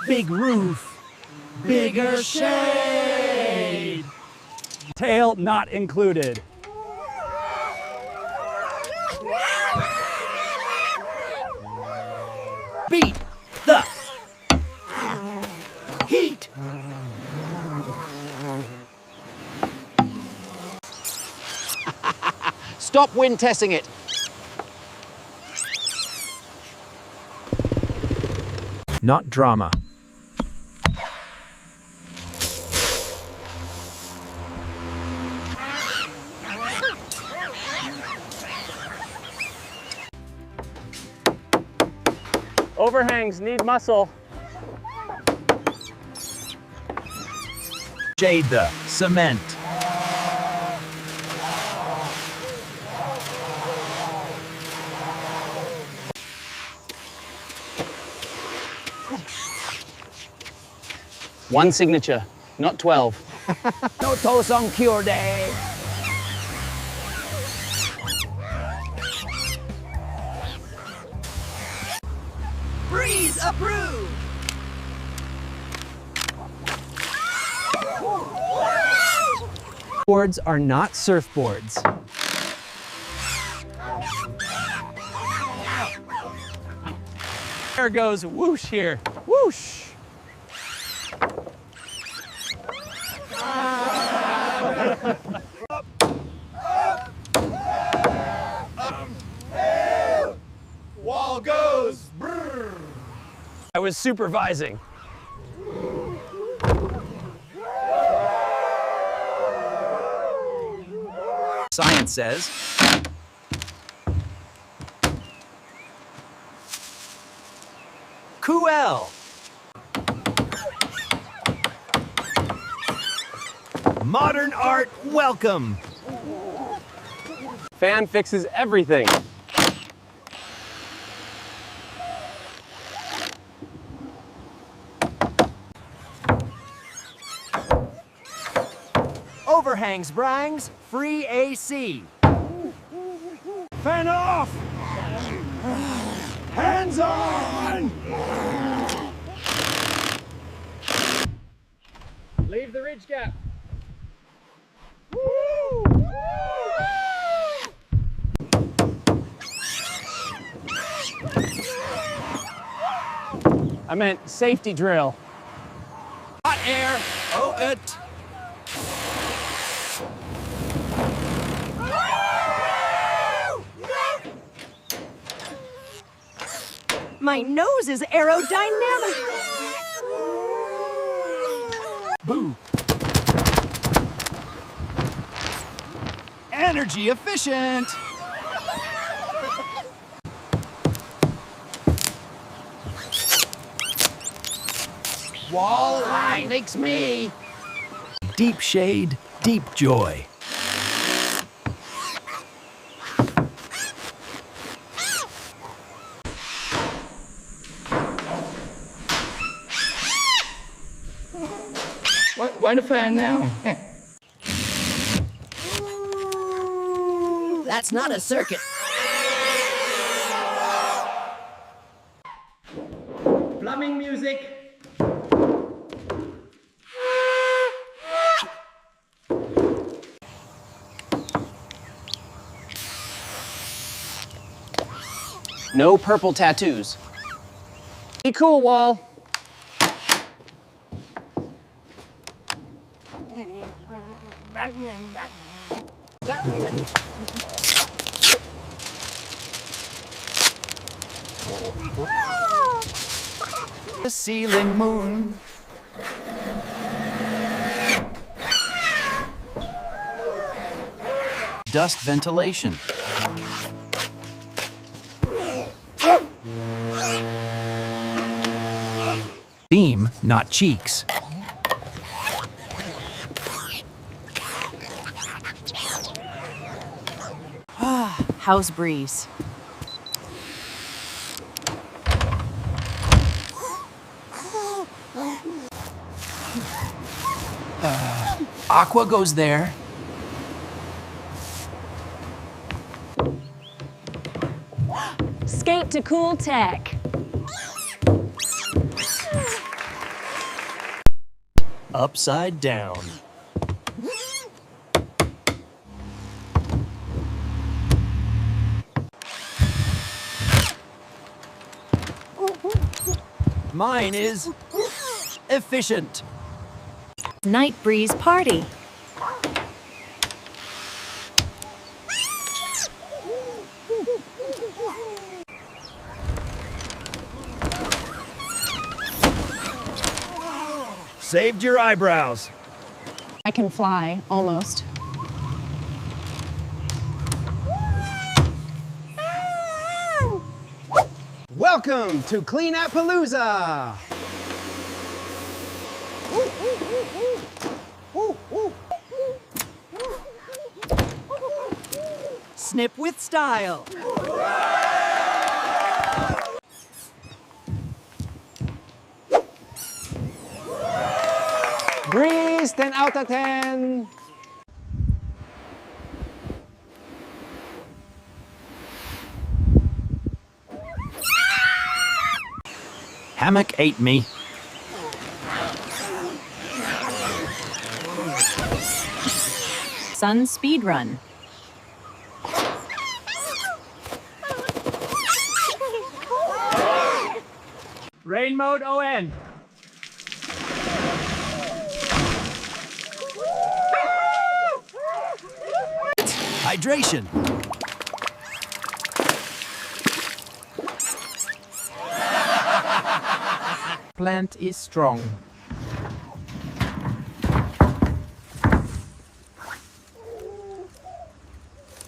Big roof, bigger shade. Tail not included. Beat the heat. Stop wind testing it. Not drama. Overhangs need muscle. Shade the cement. One signature, not 12. No toast on cure day. Breeze approved. Boards are not surfboards. There goes whoosh here. Whoosh. Wall goes. Brrr. I was supervising. Science says cool. Modern art, welcome. Fan fixes everything. Overhangs, Brangs, free AC. Fan off! Hands on! Leave the ridge gap. I meant safety drill. Hot air, oh it. My nose is aerodynamic. Boo. Energy efficient. Walleye makes me. Deep shade, deep joy. Why the fan now? That's not a circuit. Plumbing music. No purple tattoos. Be cool, Wall. The ceiling moon. Dust ventilation. Beam, not cheeks. House breeze. Aqua goes there. Skate to cool tech. upside down. Mine is efficient. Night breeze party. Saved your eyebrows. I can fly, almost. Welcome to Clean Appalooza! Snip with style. Breeze, 10 out of 10! Hammock ate me. Sun speed run. Rain mode ON. Hydration. Plant is strong.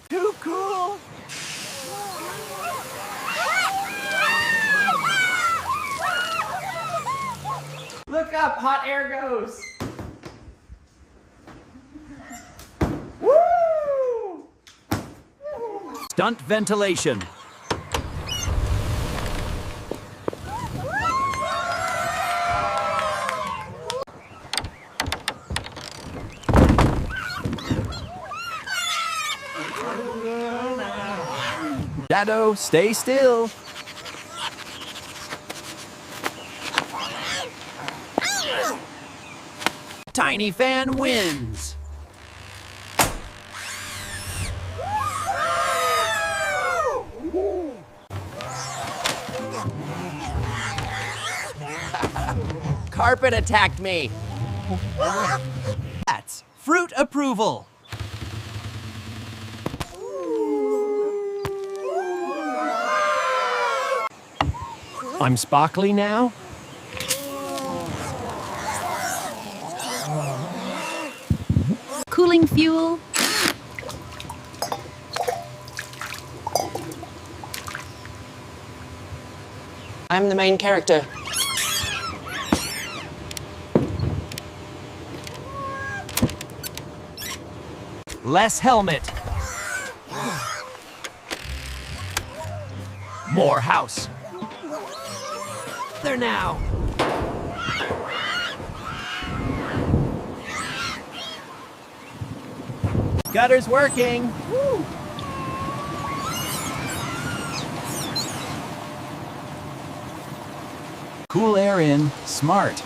Too cool. Look up, hot air goes. Stunt ventilation. Shadow, stay still. Tiny fan wins. Carpet attacked me. That's fruit approval. I'm sparkly now. Cooling fuel. I'm the main character. Less helmet. More house. There now. Gutter's working. Woo. Cool air in, smart.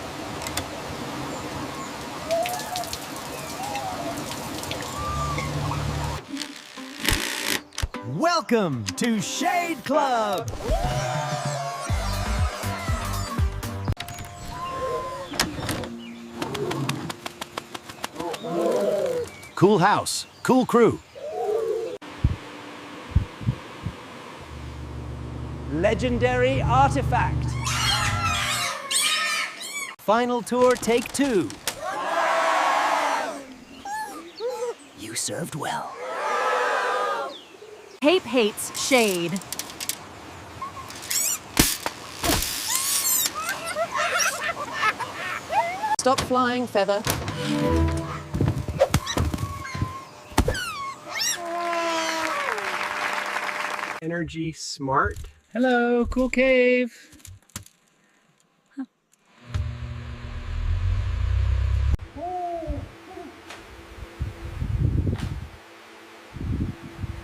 Welcome to Shade Club. Cool house, cool crew. Legendary artifact. Final tour, take 2. You served well. Cape hates shade. Stop flying, Feather. Energy smart. Hello, cool cave.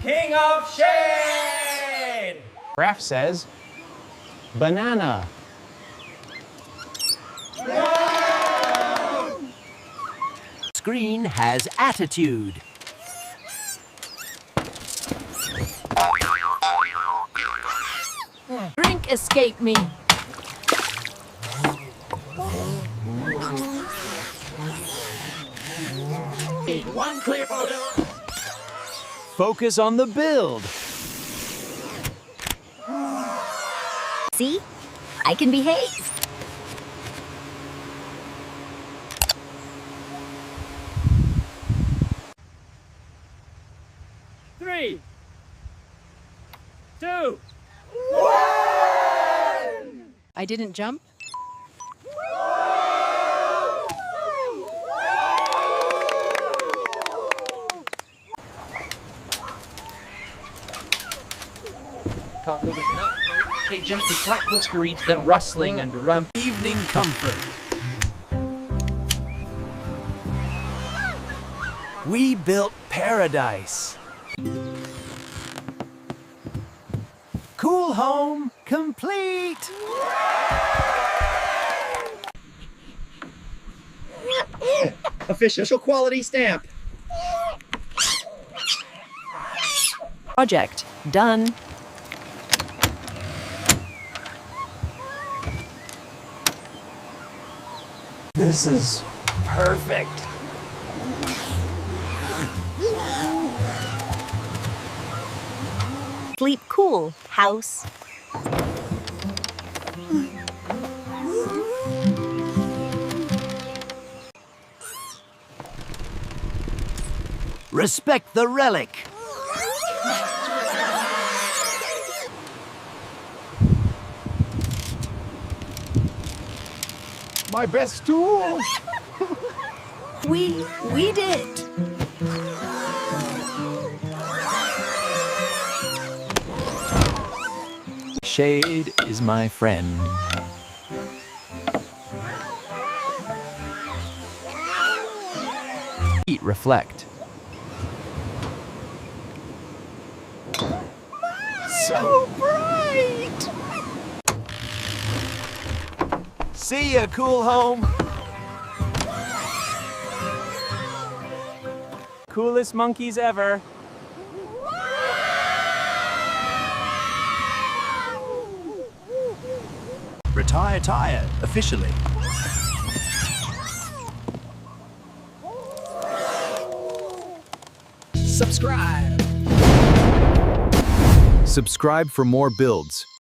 King of Shade! Graph says banana. screen has attitude. Drink escape me. One clear photo. Focus on the build. See? I can behave. Three, two. I didn't jump. Hey, just the tactile screech, the rustling and rump. Evening comfort. We built paradise. Cool home complete. Official quality stamp. Project done. This is perfect. Sleep cool, house. Respect the relic. My best tool. We did. Shade is my friend. Heat reflect. So bright! See ya, cool home. Coolest monkeys ever. Retire tire officially. Subscribe. Subscribe for more builds.